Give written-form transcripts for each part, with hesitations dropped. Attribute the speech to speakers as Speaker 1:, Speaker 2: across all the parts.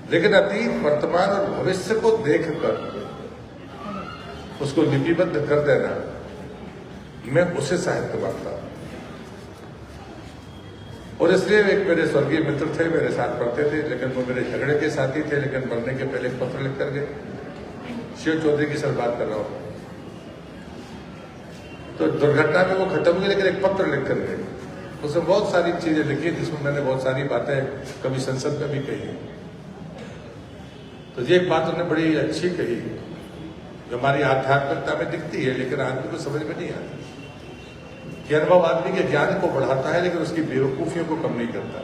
Speaker 1: लेकिन अतीत, वर्तमान और भविष्य को देखकर उसको लिपिबद्ध कर देना, मैं उसे साहित्य मानता हूं। और इसलिए एक मेरे स्वर्गीय मित्र थे, मेरे साथ पढ़ते थे, लेकिन वो मेरे झगड़े के साथी थे, लेकिन मरने के पहले एक पत्र लिख कर गए। शिव चौधरी की सर बात कर रहा हूं। तो दुर्घटना में वो खत्म हुई, लेकिन एक पत्र लिख कर गए। उसमें बहुत सारी चीजें लिखी, जिसमें मैंने बहुत सारी बातें कभी संसद में भी कही। तो ये एक बात उन्होंने बड़ी अच्छी कही, जो हमारी आध्यात्मिकता में दिखती है, लेकिन आदमी को समझ में नहीं आती कि अनुभव आदमी के ज्ञान को बढ़ाता है, लेकिन उसकी बेवकूफियों को कम नहीं करता।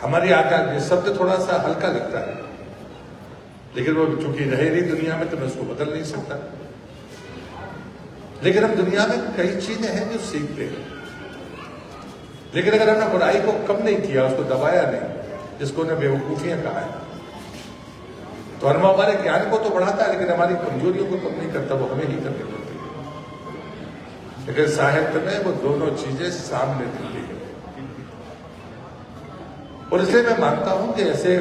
Speaker 1: हमारी आध्यात्मिक शब्द थोड़ा सा हल्का लगता है, लेकिन वो चूंकि रहे नहीं दुनिया में, तो मैं उसको बदल नहीं सकता। लेकिन हम दुनिया में कई चीजें हैं जो सीखते हैं, लेकिन अगर हमने बुराई को कम नहीं किया, उसको दबाया नहीं, जिसको उन्हें बेवकूफियां कहा है, तो अनुभव हमारे ज्ञान को तो बढ़ाता है, लेकिन हमारी कमजोरियों को कम नहीं करता। वो हमें ही करनी पड़ती है। लेकिन साहित्य में वो दोनों चीजें सामने दिखती है। और इसलिए मैं मानता हूं कि ऐसे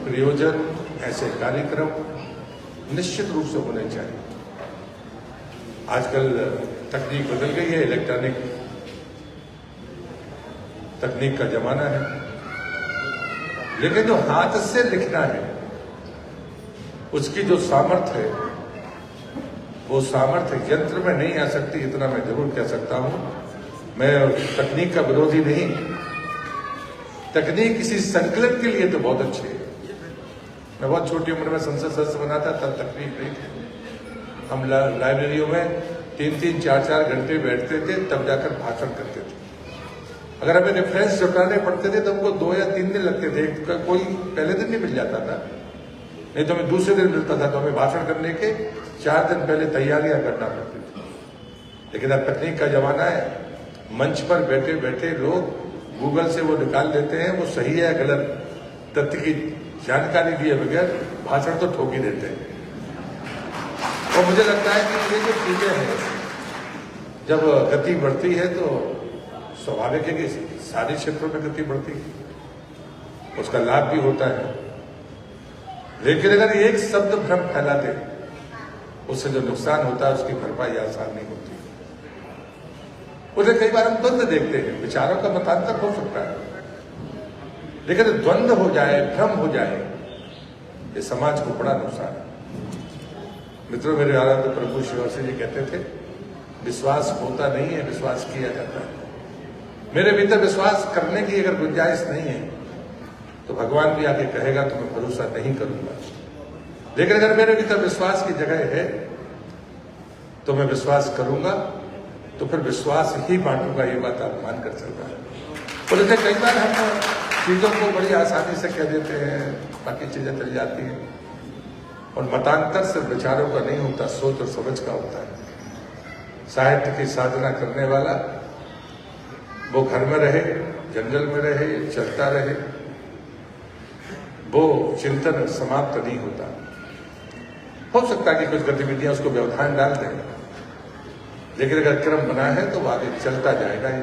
Speaker 1: प्रयोजन, ऐसे कार्यक्रम निश्चित रूप से होने चाहिए। आजकल तकनीक बदल गई है, इलेक्ट्रॉनिक तकनीक का जमाना है, लेकिन जो हाथ से लिखना है, उसकी जो सामर्थ्य है, वो सामर्थ्य यंत्र में नहीं आ सकती। इतना मैं जरूर कह सकता हूं। मैं तकनीक का विरोधी नहीं, तकनीक किसी संकलन के लिए तो बहुत अच्छी है। मैं बहुत छोटी उम्र में संसद सदस्य बना था, तब तकनीक नहीं थी। हम लाइब्रेरियों में 3-3, 4-4 घंटे बैठते थे, तब जाकर भाषण करते थे। अगर हमें रेफरेंस जुटाने पड़ते थे तो हमको 2 या 3 दिन लगते थे। कोई पहले दिन नहीं मिल जाता था, नहीं तो हमें दूसरे दिन मिलता था। तो हमें भाषण करने के 4 दिन पहले तैयारियां करना पड़ती थी। लेकिन अब तकनीक का जमाना है, मंच पर बैठे बैठे लोग गूगल से वो निकाल लेते हैं, वो सही है गलत तथ्य की जानकारी दिए बगैर भाषण तो ठोक ही देते हैं। और मुझे लगता है कि ये जो चीजें हैं, जब गति बढ़ती है तो स्वाभाविक है कि सारे क्षेत्रों में गति बढ़ती है, उसका लाभ भी होता है। लेकिन अगर एक शब्द भ्रम फैला दे, उससे जो नुकसान होता है उसकी भरपाई आसान नहीं होती। उसे कई बार हम द्वंद्व देखते हैं, विचारों का मतांतर हो सकता है, लेकिन द्वंद्व हो जाए, भ्रम हो जाए, ये समाज को बड़ा नुकसान है। मित्रों, मेरे आराध्य प्रभु शिवासी जी कहते थे, विश्वास होता नहीं है, विश्वास किया जाता है। मेरे भीतर विश्वास करने की अगर गुंजाइश नहीं है, तो भगवान भी आके कहेगा तो मैं भरोसा नहीं करूंगा। लेकिन अगर मेरे भीतर विश्वास की जगह है, तो मैं विश्वास करूंगा, तो फिर विश्वास ही बांटूंगा। ये बात आप मानकर चल रहा है। और जैसे कई बार हम चीजों को बड़ी आसानी से कह देते हैं, बाकी चीजें चल जाती हैं। और मतांतर सिर्फ विचारों का नहीं होता, सोच और समझ का होता है। साहित्य की साधना करने वाला, वो घर में रहे, जंगल में रहे, चलता रहे, वो चिंतन समाप्त नहीं होता। हो सकता है कि कुछ गतिविधियां उसको व्यवधान डाल दें, लेकिन अगर क्रम बना है तो वो आगे चलता जाएगा ही।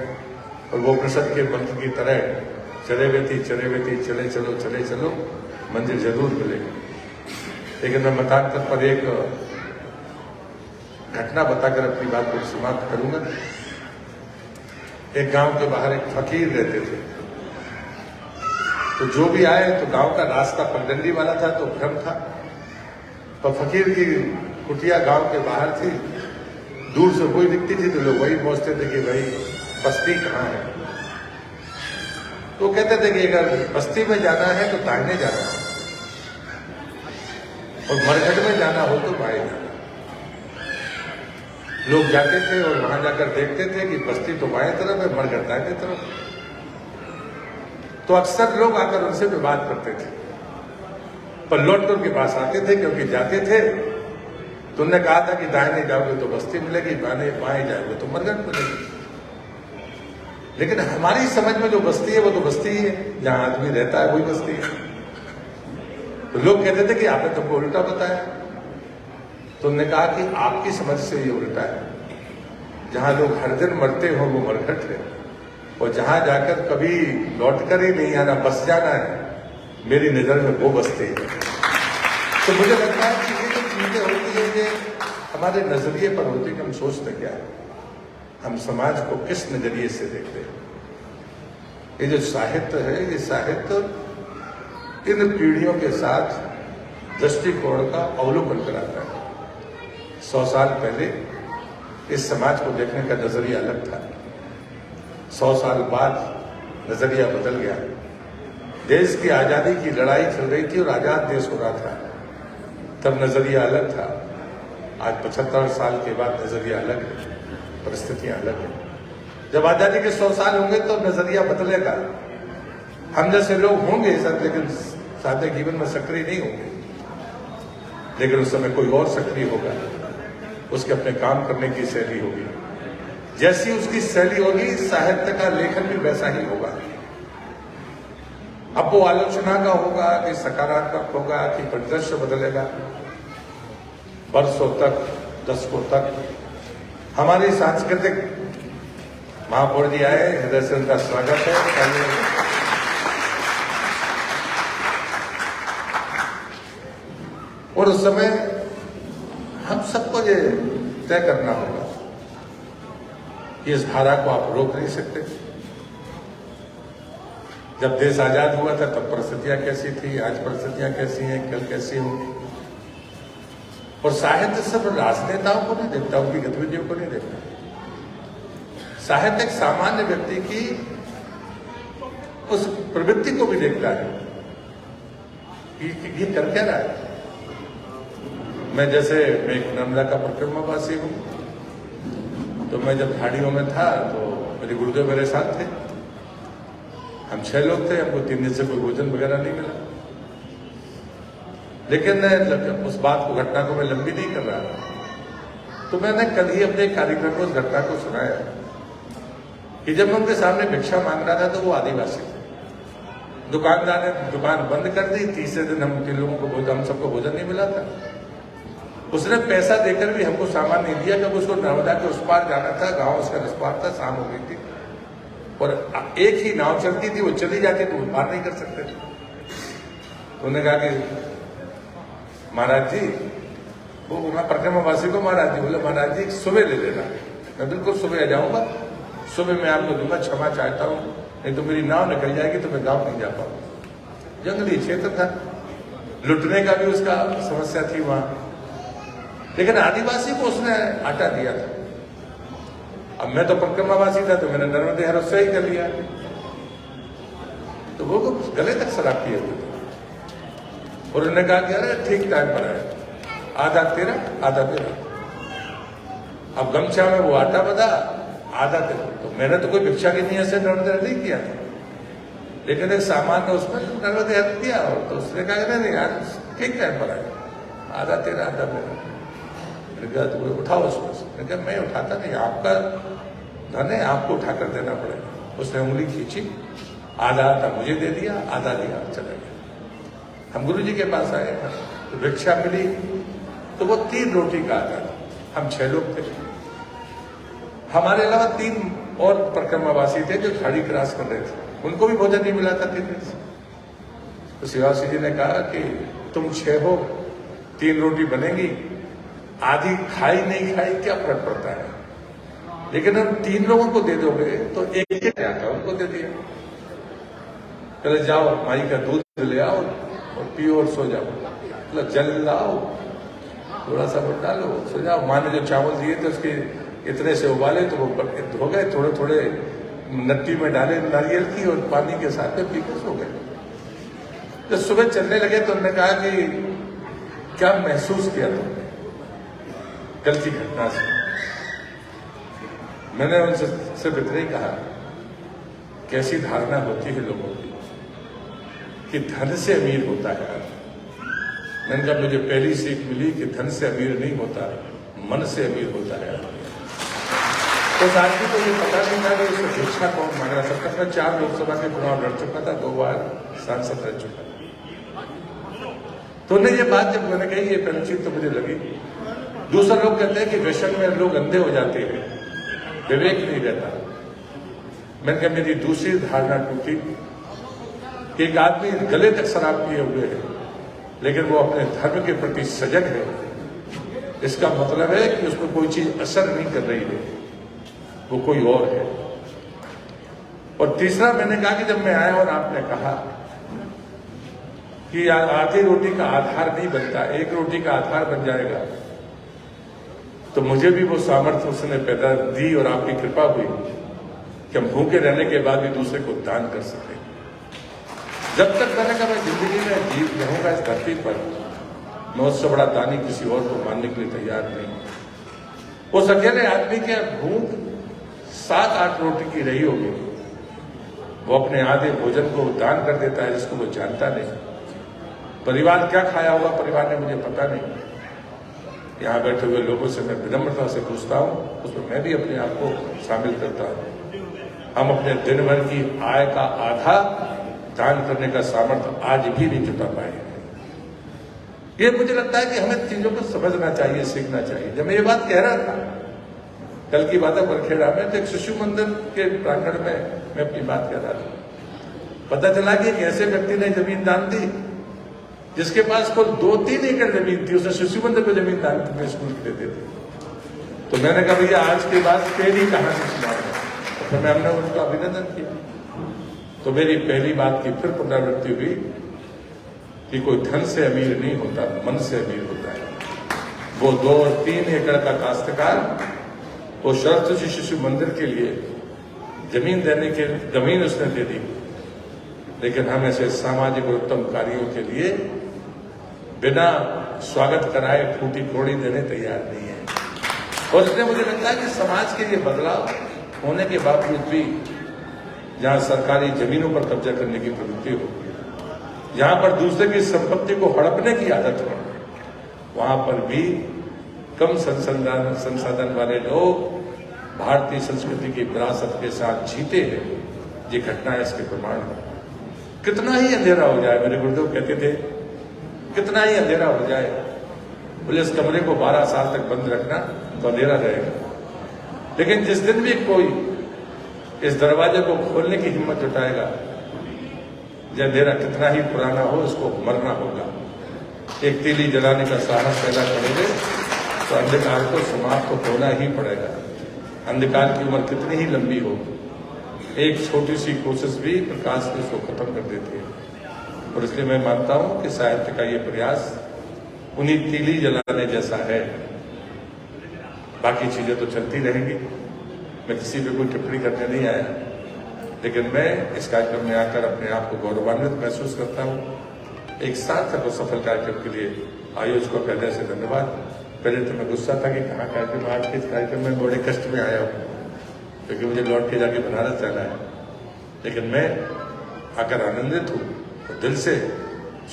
Speaker 1: और वो प्रसद के मंत्र की तरह चले वेती चले चलो, मंजिल जरूर मिलेगी। लेकिन मैं मतांतर पर एक घटना बताकर अपनी बात को समाप्त करूंगा। एक गांव के बाहर एक फकीर रहते थे। तो जो भी आए, तो गांव का रास्ता पगडंडी वाला था, तो भ्रम था। पर फकीर की कुटिया गांव के बाहर थी, दूर से कोई दिखती थी तो लोग वही पहुंचते थे कि भाई बस्ती कहाँ है। तो कहते थे कि अगर बस्ती में जाना है तो दाहिने जाना है, और मरघट में जाना हो तो बाएं जाना। लोग जाते थे और वहां जाकर देखते थे कि बस्ती तो बाएं तरफ है, मरघट दाहिने तरफ। तो अक्सर लोग आकर उनसे विवाद करते थे, पर लौट कर उनके पास आते थे, क्योंकि जाते थे तो उन्होंने कहा था कि दाहिने जाओगे तो बस्ती मिलेगी, बाएं जाओगे तो मरघट मिलेगी। लेकिन हमारी समझ में जो बस्ती है वो तो बस्ती ही है, जहां आदमी रहता है वही बस्ती है। तो लोग कहते थे कि आपने तुमको उल्टा बताया। तो उन्होंने कहा कि आपकी समझ से ये उल्टा है। जहां लोग हर दिन मरते हो वो मरघट है, और जहां जाकर कभी लौट कर ही नहीं आना, बस जाना है, मेरी नजर में वो बसते हैं। तो मुझे लगता है कि ये जो चीजें होती है ये हमारे नजरिए पर होती है कि हम सोचते क्या है, हम समाज को किस नजरिए से देखते हैं। ये जो साहित्य है, ये साहित्य इन पीढ़ियों के साथ दृष्टिकोण का अवलोकन कराता है। 100 साल पहले इस समाज को देखने का नजरिया अलग था, 100 साल बाद नजरिया बदल गया। देश की आजादी की लड़ाई चल रही थी और आजाद देश हो रहा था, तब नजरिया अलग था। आज 75 साल के बाद नजरिया अलग है, परिस्थितियां अलग है। जब आजादी के 100 साल होंगे तो नजरिया बदलेगा। हम जैसे लोग होंगे सब, लेकिन सादे जीवन में सक्रिय नहीं होंगे, लेकिन उस समय कोई और सक्रिय होगा, उसके अपने काम करने की शैली होगी। जैसी उसकी शैली होगी, साहित्य का लेखन भी वैसा ही होगा। अब वो आलोचना का होगा कि सकारात्मक होगा कि परिदृश्य बदलेगा, वर्षों तक, दशकों तक। हमारी सांस्कृतिक महापौर जी आए, हृदय से उनका स्वागत है। और उस समय हम सबको ये तय करना होगा कि इस धारा को आप रोक नहीं सकते। जब देश आजाद हुआ था तब परिस्थितियां कैसी थी, आज परिस्थितियां कैसी हैं, कल कैसी होंगी। और साहित्य सिर्फ राजनेताओं को नहीं देखता, उनकी गतिविधियों को नहीं देखता। साहित्य एक सामान्य व्यक्ति की उस प्रवृत्ति को भी देखता है कि ये कर क्या रहा है। मैं एक नर्मदा का परिक्रमावासी हूं, तो मैं जब झाड़ियों में था तो मेरे गुरुदेव मेरे साथ थे। हम 6 लोग थे, हमको 3 दिन से कोई भोजन वगैरह नहीं मिला। लेकिन उस बात को, घटना को मैं लंबी नहीं कर रहा था। तो मैंने कल ही अपने कार्यक्रम में उस घटना को सुनाया कि जब मैं उनके सामने भिक्षा मांग रहा था तो वो आदिवासी थे। दुकानदार ने दुकान बंद कर दी। तीसरे दिन हम सबको भोजन नहीं मिला था। उसने पैसा देकर भी हमको सामान नहीं दिया, क्योंकि उसको नर्मदा के उस पार जाना था, गांव उसका उस पार था, शाम हो गई थी और एक ही नाव चलती थी, वो चली जाती तो वो पार नहीं कर सकते थे। तो उन्होंने कहा कि महाराज जी, वो परिक्रमावासी को महाराज जी बोले, महाराज जी सुबह ले लेना। मैं बिल्कुल सुबह आ जाऊंगा, सुबह मैं आपको दूंगा, क्षमा चाहता हूं, नहीं तो मेरी नाव निकल जाएगी तो मैं गांव नहीं जा पाऊंगा। जंगली क्षेत्र था, लुटने का भी उसका समस्या थी वहां। लेकिन आदिवासी को उसने आटा दिया था। अब मैं तो परिक्रमावासी था, तो मैंने नर्मदे हर उससे ही कर लिया। तो वो गले तक शराब पिए हुए थे और उन्होंने कहा कि अरे ठीक टाइम पर आया, आधा तेरा आधा मेरा। अब गमछा में वो आटा बधा, आधा तेरा। तो मैंने तो कोई भिक्षा की नीयत से नर्मदे नहीं किया था, लेकिन एक सामान ने उसमें नर्मदे हर किया। और तो उसने कहा नहीं यार ठीक टाइम पर आया, आधा तेरा आधा मेरा। तो उठाओ उसको। मैं उठाता नहीं, आपका धन है, आपको उठाकर देना पड़ेगा। उसने उंगली खींची, आधा आधा मुझे दे दिया, आधा दिया, चला गया। हम गुरु जी के पास आए, तो भिक्षा मिली, तो वो 3 रोटी का आटा था। हम 6 लोग थे, हमारे अलावा 3 और परिक्रमावासी थे जो झाड़ी क्रॉस कर रहे थे, उनको भी भोजन नहीं मिला था 3 दिन से। तो शिवासी जी ने कहा कि तुम 6 हो, 3 रोटी बनेगी, आधी खाई नहीं खाई क्या फर्क पड़ता है, लेकिन हम 3 लोगों को दे दोगे तो एक आता उनको दे दिया। चले जाओ माई का दूध ले आओ और पियो और सो जाओ, मतलब जल लाओ, थोड़ा सा वो डालो, सो जाओ। माँ ने जो चावल दिए थे उसके इतने से उबाले तो वो हो गए, थोड़े थोड़े नट्टी में डाले नारियल की और पानी के साथ में पीकर सो गए। जब सुबह चलने लगे तो उन्होंने कहा कि क्या महसूस किया तुमने कल की घटना से। मैंने उनसे सिर्फ इतना ही कहा, कैसी धारणा होती है लोगों की कि धन से अमीर होता है। मैंने कहा मुझे पहली सीख मिली कि धन से अमीर नहीं होता, मन से अमीर होता है। तो आदमी को ये पता नहीं था कि उसको भिक्षा कौन मांग रहा था। तब मैं 4 लोकसभा के चुनाव लड़ चुका था, 2 बार सांसद रह चुका था। तो उन्हें ये बात जब मैंने कही, ये पहली चीज तो मुझे लगी। दूसरे लोग कहते हैं कि व्यसन में लोग अंधे हो जाते हैं, विवेक नहीं रहता। मैंने कहा मेरी दूसरी धारणा टूटी कि एक आदमी गले तक शराब पिए हुए है लेकिन वो अपने धर्म के प्रति सजग है, इसका मतलब है कि उसमें कोई चीज असर नहीं कर रही है, वो कोई और है। और तीसरा मैंने कहा कि जब मैं आया और आपने कहा कि आधी रोटी का आधार नहीं बनता, एक रोटी का आधार बन जाएगा, तो मुझे भी वो सामर्थ्य उसने पैदा दी और आपकी कृपा हुई कि हम भूखे रहने के बाद भी दूसरे को दान कर सकें। जब तक मैंने कहा मैं जिंदगी में जीव रहूंगा इस धरती पर, मैं उससे बड़ा दानी किसी और को मानने के लिए तैयार नहीं। उस अकेले आदमी के भूख 7-8 रोटी की रही होगी, वो अपने आधे भोजन को दान कर देता है जिसको वो जानता नहीं। परिवार क्या खाया होगा परिवार ने मुझे पता नहीं। यहाँ बैठे हुए लोगों से मैं विनम्रता से पूछता हूँ, उसमें मैं भी अपने आप को शामिल करता हूँ। हम अपने दिन भर की आय का आधा दान करने का सामर्थ्य आज भी नहीं जुटा पाए हैं। ये मुझे लगता है कि हमें चीजों को समझना चाहिए, सीखना चाहिए। जब मैं ये बात कह रहा था, कल की बात है बरखेड़ा में, तो एक शिशु मंदिर के प्रांगण में मैं अपनी बात कह रहा था। पता चला कि एक ऐसे व्यक्ति ने जमीन दान दी जिसके पास कुल 2-3 एकड़ जमीन थी, उसने शिशु मंदिर को जमीन दान में स्कूल के देते थे। तो मैंने कहा भैया आज के बाद तेरी कहानी सुनाऊंगा, तो मैं हमने उनका अभिनंदन किया। तो मेरी पहली बात की फिर पुनरावृत्ति हुई कि कोई धन से अमीर नहीं होता, मन से अमीर होता है। वो 2 और 3 एकड़ का काश्तकार वो शर्त से शिशु मंदिर के लिए जमीन देने के जमीन उसने दे दी, लेकिन हम ऐसे सामाजिक और उत्तम कार्यों के लिए बिना स्वागत कराए फूटी कोड़ी देने तैयार नहीं है। और इसलिए मुझे लगता है कि समाज के लिए बदलाव होने के बावजूद भी जहां सरकारी जमीनों पर कब्जा करने की प्रवृत्ति हो, जहां पर दूसरे की संपत्ति को हड़पने की आदत हो, वहां पर भी कम संसाधन वाले लोग भारतीय संस्कृति की विरासत के साथ जीते हैं। ये घटना इसके प्रमाण है। कितना ही अंधेरा हो जाए, मेरे गुरुदेव कहते थे, कितना ही अंधेरा हो जाए, बोले इस कमरे को 12 साल तक बंद रखना तो अंधेरा रहेगा, लेकिन जिस दिन भी कोई इस दरवाजे को खोलने की हिम्मत जुटाएगा, यह अंधेरा कितना ही पुराना हो, उसको मरना होगा। एक तीली जलाने का साहस पैदा करोगे तो अंधकार को समाप्त होना ही पड़ेगा। अंधकार की उम्र कितनी ही लंबी हो, एक छोटी सी कोशिश भी प्रकाश को उसको खत्म कर देती है। और इसलिए मैं मानता हूं कि साहित्य का ये प्रयास उन्हीं तीली जलाने जैसा है। बाकी चीजें तो चलती रहेंगी, मैं किसी पे कोई टिप्पणी करने नहीं आया, लेकिन मैं इस कार्यक्रम में आकर अपने आप को गौरवान्वित महसूस करता हूँ। एक सार्थक और सफल कार्यक्रम के लिए आयोजकों का हृदय से धन्यवाद। पहले तो मैं गुस्सा था कि कहाँ कार्यक्रम, आज के इस कार्यक्रम में बड़े कष्ट में आया हूँ क्योंकि मुझे लौट के जाके बनारस जाना है, लेकिन मैं आकर आनंदित हूँ और दिल से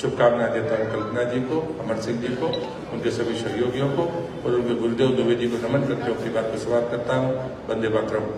Speaker 1: शुभकामनाएं देता हूँ कल्पना जी को, अमर सिंह जी को, उनके सभी सहयोगियों को और उनके गुरुदेव दुबे जी को नमन करते हुए अपनी बात को समाप्त करता हूँ। वंदे मातरम।